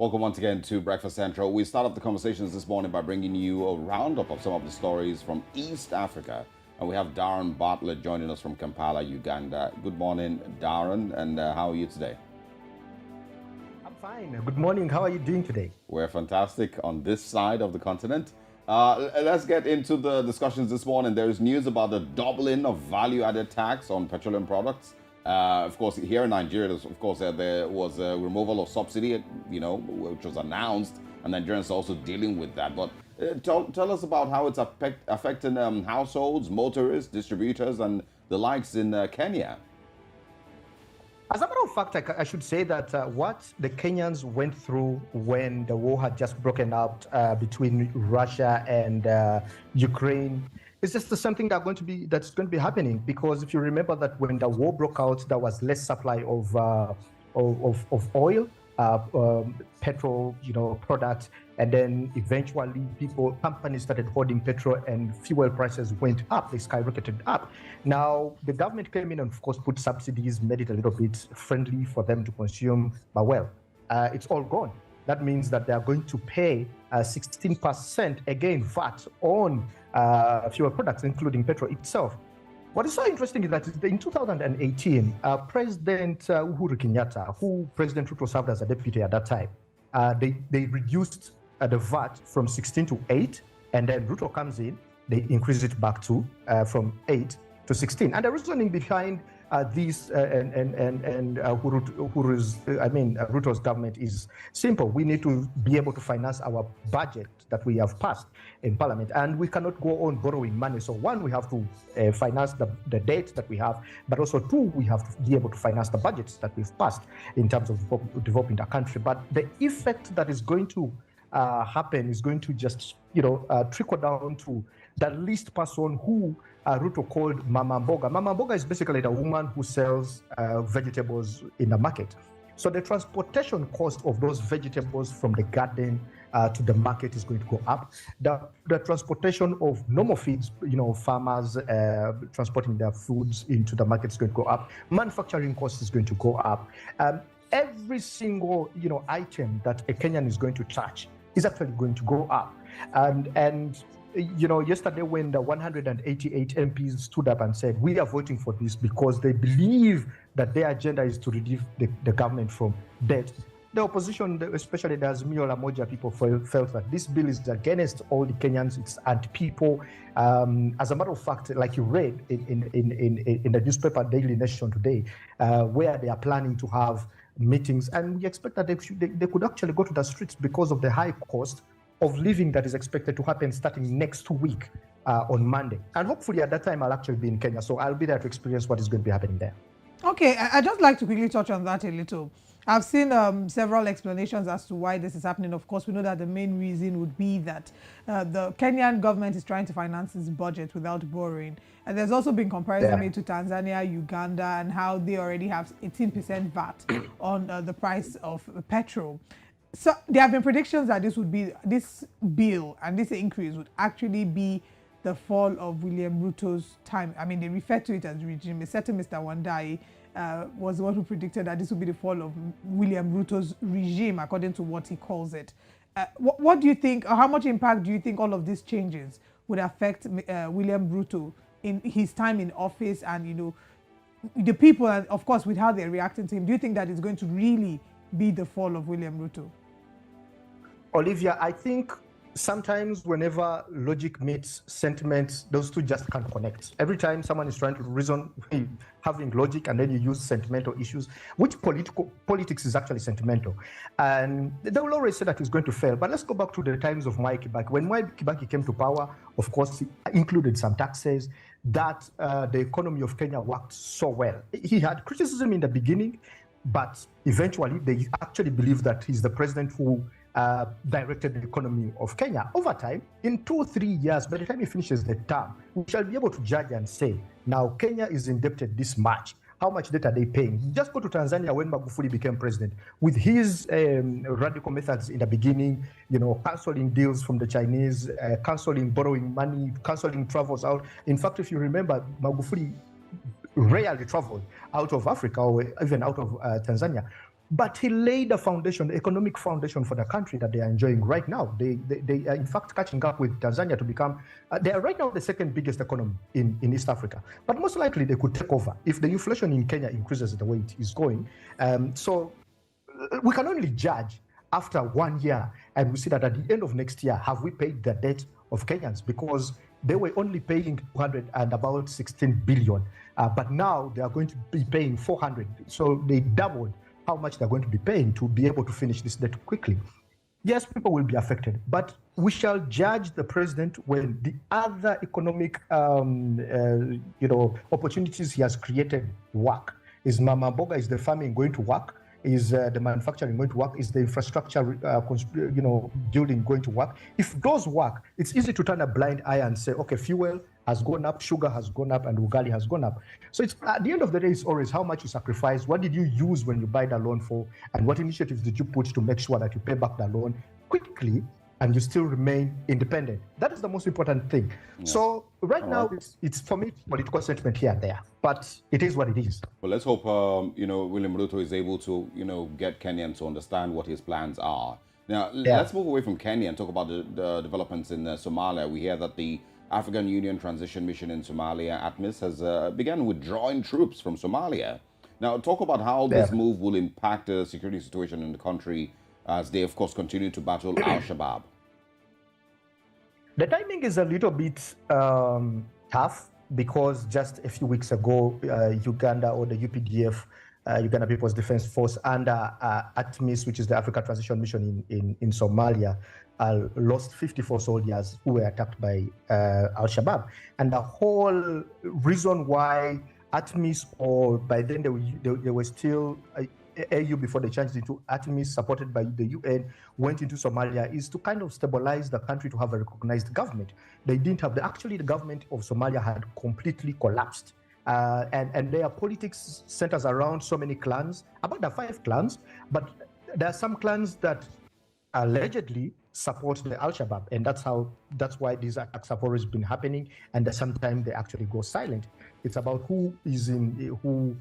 Welcome once again to Breakfast Central. We start off the conversations this morning by bringing you a roundup of some of the stories from East Africa. And we have Daron Bartlett joining us from Kampala, Uganda. Good morning, Daron, and how are you today? I'm fine. Good morning. How are you doing today? We're fantastic on this side of the continent. Let's get into the discussions this morning. There is news about the doubling of value-added tax on petroleum products. Of course, here in Nigeria, there was a removal of subsidy, which was announced, and Nigerians are also dealing with that. But tell us about how it's affecting households, motorists, distributors, and the likes in Kenya. As a matter of fact, I should say that what the Kenyans went through when the war had just broken out between Russia and Ukraine is just something that's going to be happening. Because if you remember that when the war broke out, there was less supply of oil, petrol, products, and then eventually companies started hoarding petrol, and fuel prices went up. They skyrocketed up. Now the government came in and of course put subsidies, made it a little bit friendly for them to consume, but it's all gone. That means that they are going to pay 16% again VAT on fuel products, including petrol itself. What is so interesting is that in 2018, President Uhuru Kenyatta, who President Ruto served as a deputy at that time, they reduced the VAT from 16 to 8, and then Ruto comes in, they increase it back to from 8 to 16. And the reasoning behind this Ruto's government is simple. We need to be able to finance our budget that we have passed in Parliament, and we cannot go on borrowing money. So one, we have to finance the debt that we have, but also two, we have to be able to finance the budgets that we've passed in terms of developing the country. But the effect that is going to happen is going to just trickle down to the least person who Ruto called Mama Mboga. Mama Mboga is basically the woman who sells vegetables in the market. So the transportation cost of those vegetables from the garden to the market is going to go up. The transportation of normal feeds, farmers transporting their foods into the market is going to go up. Manufacturing cost is going to go up. Every single item that a Kenyan is going to touch is actually going to go up. And yesterday when the 188 MPs stood up and said, we are voting for this because they believe that their agenda is to relieve the government from debt, the opposition, especially the Azimio La Moja people, felt that this bill is against all the Kenyans, it's anti-people. As a matter of fact, like you read in the newspaper Daily Nation today, where they are planning to have meetings, and we expect that they could actually go to the streets because of the high cost of living that is expected to happen starting next week on Monday. And hopefully at that time I'll actually be in Kenya, so I'll be there to experience what is going to be happening there. Okay, I'd just like to quickly touch on that a little. I've seen several explanations as to why this is happening. Of course, we know that the main reason would be that the Kenyan government is trying to finance its budget without borrowing. And there's also been comparison made to Tanzania, Uganda, and how they already have 18% VAT on the price of petrol. So there have been predictions that this bill and this increase would actually be the fall of William Ruto's time. I mean, they refer to it as regime. A certain Mr. Wandai was the one who predicted that this would be the fall of William Ruto's regime, according to what he calls it. What do you think, or how much impact do you think all of these changes would affect William Ruto in his time in office, and the people, and of course with how they're reacting to him? Do you think that it's going to really be the fall of William Ruto? Olivia, I think sometimes whenever logic meets sentiment, those two just can't connect. Every time someone is trying to reason having logic and then you use sentimental issues, which politics is actually sentimental. And they will always say that it's going to fail. But let's go back to the times of Mwai Kibaki. When Mwai Kibaki came to power, of course, he included some taxes that the economy of Kenya worked so well. He had criticism in the beginning, but eventually they actually believe that he's the president who directed the economy of Kenya. Over time, in 2 or 3 years, by the time he finishes the term, we shall be able to judge and say, now Kenya is indebted this much. How much debt are they paying? Just go to Tanzania when Magufuli became president. With his radical methods in the beginning, cancelling deals from the Chinese, cancelling borrowing money, cancelling travels out. In fact, if you remember, Magufuli rarely traveled out of Africa or even out of Tanzania. But he laid a foundation, the economic foundation for the country that they are enjoying right now. They are in fact catching up with Tanzania to become, they are right now the second biggest economy in East Africa. But most likely they could take over if the inflation in Kenya increases the way it is going. So we can only judge after 1 year, and we see that at the end of next year, have we paid the debt of Kenyans? Because they were only paying 200 and about 16 billion, but now they are going to be paying 400. So they doubled how much they're going to be paying to be able to finish this debt quickly. Yes, people will be affected, but we shall judge the president when the other economic, opportunities he has created work. Is Mama Boga, is the farming going to work? Is the manufacturing going to work? Is the infrastructure, building going to work? If those work, it's easy to turn a blind eye and say, okay, fuel has gone up, sugar has gone up, and ugali has gone up. So it's at the end of the day, it's always how much you sacrifice, what did you use when you buy the loan for, and what initiatives did you put to make sure that you pay back the loan quickly and you still remain independent. That is the most important thing. Yeah. So right now, it's for me, political sentiment here and there, but it is what it is. Well, let's hope, William Ruto is able to, get Kenyans to understand what his plans are. Now, let's move away from Kenya and talk about the developments in Somalia. We hear that the African Union Transition Mission in Somalia, ATMIS, has begun withdrawing troops from Somalia. Now, talk about how this move will impact the security situation in the country as they, of course, continue to battle Al-Shabaab. The timing is a little bit tough because just a few weeks ago, Uganda, or the UPDF, Uganda People's Defense Force, under ATMIS, which is the Africa Transition Mission in Somalia, lost 54 soldiers who were attacked by Al-Shabaab. And the whole reason why ATMIS, or by then they were still AU before they changed into ATMIS, supported by the UN, went into Somalia, is to kind of stabilize the country, to have a recognized government. They didn't have, actually the government of Somalia had completely collapsed. And their politics centers around so many clans, about the 5 clans, but there are some clans that allegedly support the Al-Shabaab, and that's why these attacks have always been happening, and sometimes they actually go silent. It's about who is in who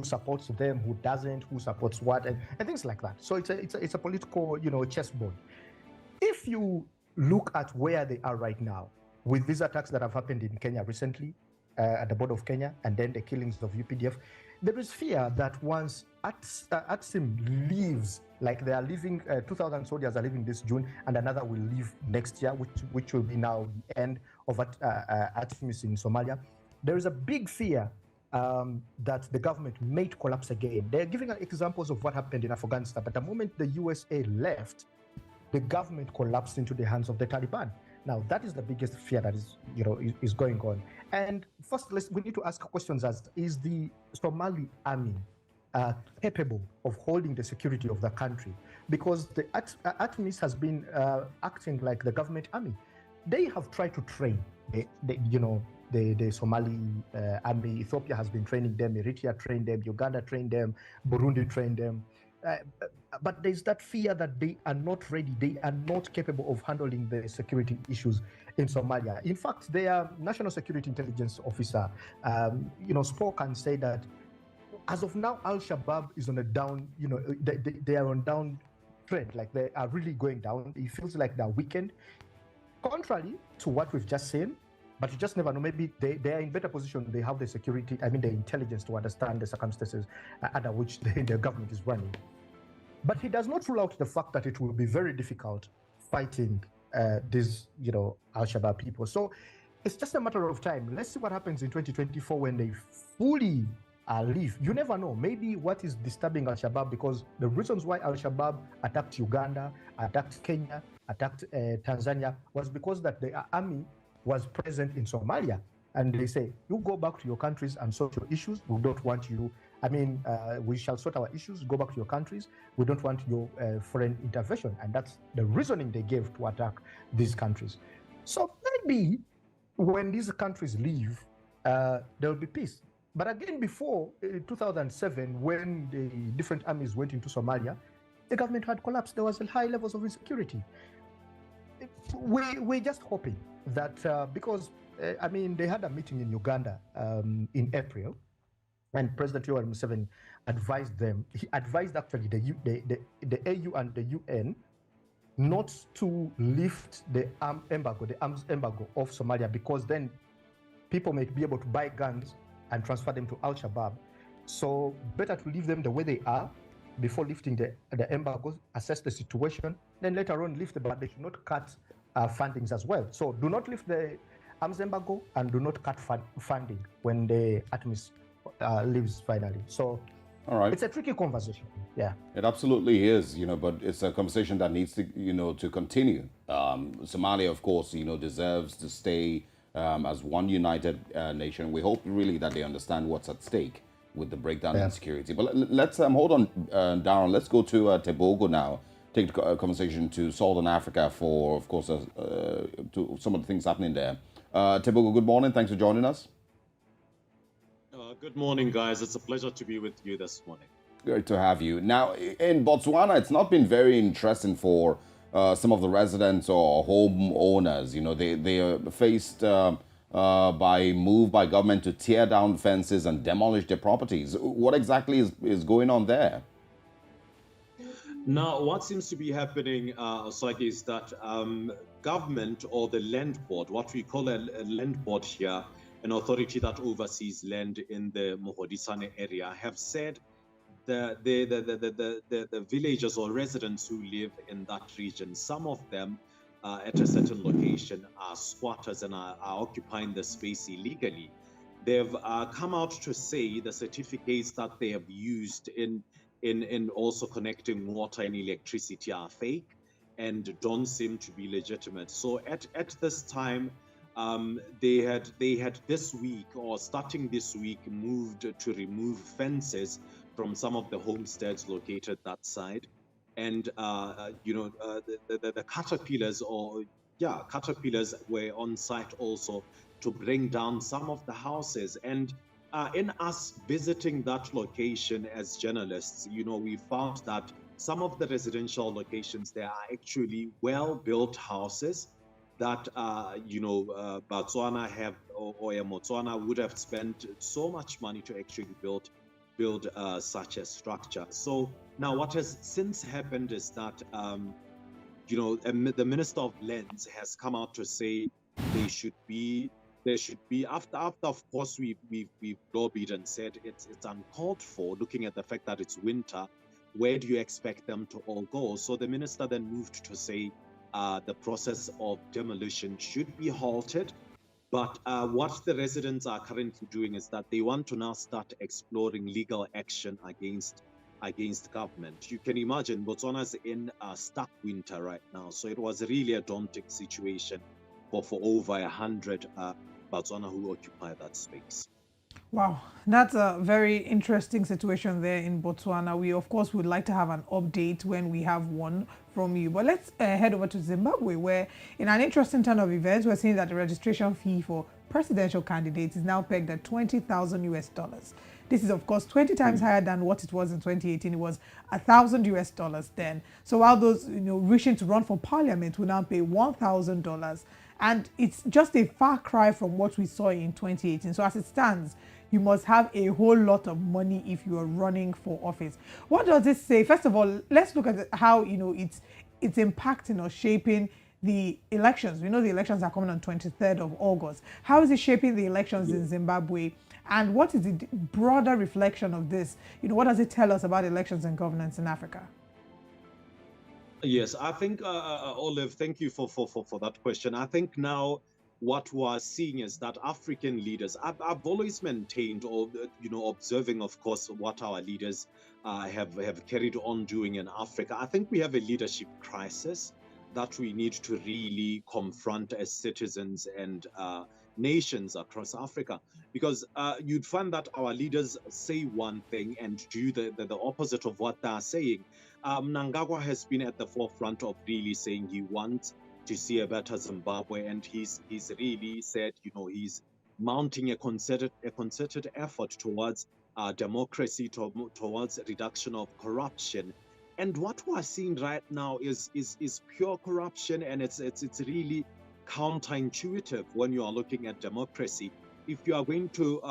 supports them, who doesn't, who supports what, and things like that. So it's a political chessboard. If you look at where they are right now with these attacks that have happened in Kenya recently, at the border of Kenya, and then the killings of UPDF, there is fear that once ATSIM leaves, like they are leaving, 2,000 soldiers are leaving this June, and another will leave next year, which will be now the end of ATMIS in Somalia. There is a big fear that the government may collapse again. They're giving examples of what happened in Afghanistan, but the moment the USA left, the government collapsed into the hands of the Taliban. Now, that is the biggest fear that is going on. And first, we need to ask questions as, is the Somali army capable of holding the security of the country? Because the ATMIS has been acting like the government army. They have tried to train the Somali army. Ethiopia has been training them, Eritrea trained them, Uganda trained them, Burundi trained them. But there's that fear that they are not ready, they are not capable of handling the security issues in Somalia. In fact, their National Security Intelligence Officer, spoke and said that as of now, Al-Shabaab is on a down, they are on down trend, like they are really going down. It feels like they're weakened, contrary to what we've just seen. But you just never know. Maybe they are in better position. They have the security, the intelligence to understand the circumstances under which the government is running. But he does not rule out the fact that it will be very difficult fighting these, Al-Shabaab people. So it's just a matter of time. Let's see what happens in 2024 when they fully leave. You never know. Maybe what is disturbing Al-Shabaab, because the reasons why Al-Shabaab attacked Uganda, attacked Kenya, attacked Tanzania was because that the army was present in Somalia. And they say, you go back to your countries and sort your issues. We don't want you. We shall sort our issues, go back to your countries. We don't want your foreign intervention. And that's the reasoning they gave to attack these countries. So maybe when these countries leave, there will be peace. But again, before 2007, when the different armies went into Somalia, the government had collapsed. There was high levels of insecurity. We're just hoping that because, they had a meeting in Uganda in April, And President Yoweri Museveni advised them. He advised actually the AU and the UN not to lift the arms embargo of Somalia, because then people may be able to buy guns and transfer them to Al-Shabaab. So better to leave them the way they are before lifting the embargo, assess the situation, then later on lift them, but they should not cut fundings as well. So do not lift the arms embargo and do not cut funding when the ATMIS leaves finally. So all right, it's a tricky conversation. Yeah, it absolutely is, but it's a conversation that needs to, to continue. Somalia, of course, deserves to stay as one united nation. We hope really that they understand what's at stake with the breakdown in security. But let's hold on, Daron. Let's go to Tebogo now. Take the conversation to Southern Africa for, of course, to some of the things happening there. Tebogo, good morning. Thanks for joining us. Good morning, guys. It's a pleasure to be with you this morning. Great to have you. Now, in Botswana, it's not been very interesting for some of the residents or homeowners. They are faced by government to tear down fences and demolish their properties. What exactly is going on there? Now, what seems to be happening, Osaki, is that government or the land board, what we call a land board here, an authority that oversees land in the Mogodisane area, have said the villagers or residents who live in that region, some of them at a certain location are squatters and are occupying the space illegally. They've come out to say the certificates that they have used in also connecting water and electricity are fake and don't seem to be legitimate. So at this time, they had this week, or starting this week, moved to remove fences from some of the homesteads located that side, and the caterpillars were on site also to bring down some of the houses. And in us visiting that location as journalists, we found that some of the residential locations there are actually well-built houses that Botswana have or Botswana would have spent so much money to actually build such a structure. So now what has since happened is that the Minister of Lands has come out to say there should be after of course we've lobbied and said it's uncalled for, looking at the fact that it's winter. Where do you expect them to all go? So the minister then moved to say the process of demolition should be halted. But what the residents are currently doing is that they want to now start exploring legal action against government. You can imagine Botswana's in a stuck winter right now. So it was really a daunting situation for over 100 Botswana who occupy that space. Wow, that's a very interesting situation there in Botswana. We, of course, would like to have an update when we have one from you. But let's head over to Zimbabwe, where in an interesting turn of events, we're seeing that the registration fee for presidential candidates is now pegged at $20,000. This is, of course, 20 times higher than what it was in 2018. It was $1,000 then. So while those wishing to run for parliament will now pay $1,000, and it's just a far cry from what we saw in 2018. So as it stands, you must have a whole lot of money if you are running for office. What does this say? First of all, let's look at how it's impacting or shaping the elections. We know the elections are coming on 23rd of August. How is it shaping the elections in Zimbabwe? And what is the broader reflection of this? What does it tell us about elections and governance in Africa? Yes, I think, Olive, thank you for that question. I think now what we're seeing is that African leaders, I've always maintained, or observing, of course, what our leaders have carried on doing in Africa. I think we have a leadership crisis that we need to really confront as citizens and nations across Africa, because you'd find that our leaders say one thing and do the opposite of what they're saying. Mnangagwa has been at the forefront of really saying he wants to see a better Zimbabwe, and he's really said he's mounting a concerted effort towards democracy, towards reduction of corruption. And what we're seeing right now is pure corruption, and it's really counterintuitive when you are looking at democracy. If you are going to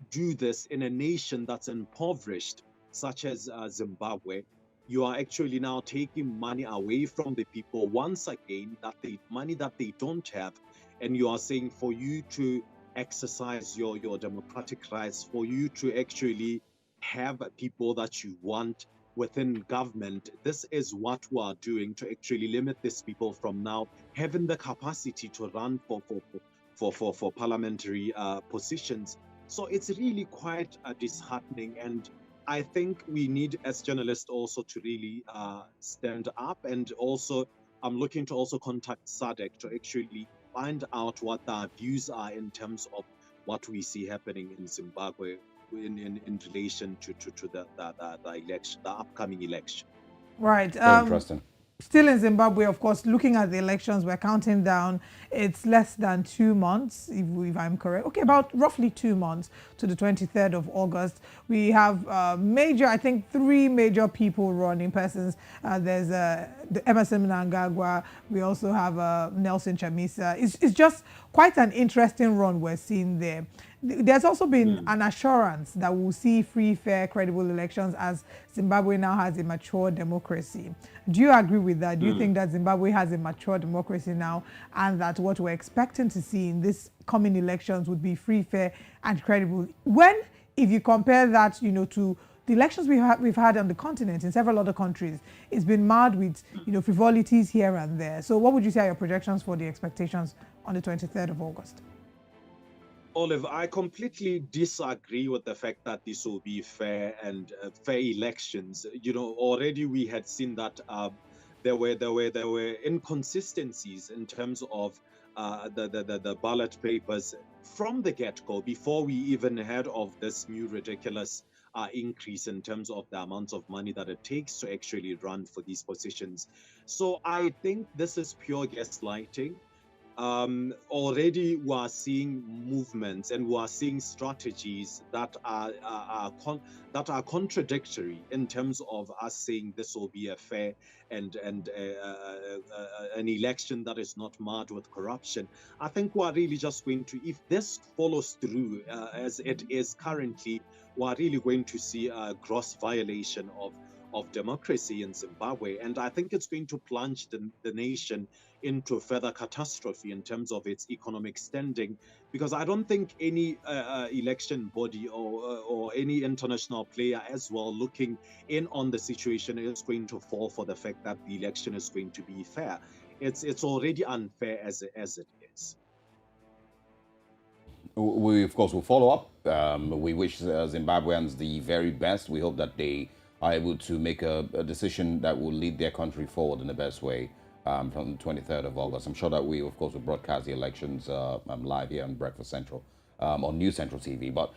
do this in a nation that's impoverished, such as Zimbabwe. You are actually now taking money away from the people once again, money that they don't have, and you are saying for you to exercise your democratic rights, for you to actually have people that you want within government. This is what we are doing to actually limit these people from now having the capacity to run for parliamentary positions. So it's really quite disheartening, and I think we need, as journalists, also to really stand up, and also I'm looking to also contact SADC to actually find out what their views are in terms of what we see happening in Zimbabwe in relation to the election, the upcoming election. Right. Very interesting. Still in Zimbabwe, of course, looking at the elections, we're counting down. It's less than 2 months, if I'm correct. Okay, about roughly 2 months to the 23rd of August. We have I think 3 major people running persons. There's the AMISOM Mnangagwa. We also have Nelson Chamisa. It's just quite an interesting run we're seeing there. There's also been an assurance that we'll see free, fair, credible elections as Zimbabwe now has a mature democracy. Do you agree with that? Do you think that Zimbabwe has a mature democracy now, and that what we're expecting to see in this coming elections would be free, fair, and credible? If you compare that, to the elections we've had on the continent in several other countries, it's been marred with, frivolities here and there. So what would you say are your projections for the expectations on the 23rd of August? Olive, I completely disagree with the fact that this will be fair and fair elections. Already we had seen that there were inconsistencies in terms of the ballot papers from the get-go, before we even heard of this new ridiculous increase in terms of the amount of money that it takes to actually run for these positions. So I think this is pure gaslighting. Already we are seeing movements, and we are seeing strategies that are contradictory in terms of us saying this will be a fair and an election that is not marred with corruption. I think we are really just going to, if this follows through as it is currently, we are really going to see a gross violation of democracy in Zimbabwe, and I think it's going to plunge the nation into further catastrophe in terms of its economic standing, because I don't think any election body or any international player as well looking in on the situation is going to fall for the fact that the election is going to be fair. It's already unfair as it is. We, of course, will follow up. We wish Zimbabweans the very best. We hope that they are able to make a decision that will lead their country forward in the best way from the 23rd of August. I'm sure that we, of course, will broadcast the elections live here on Breakfast Central, on News Central TV. But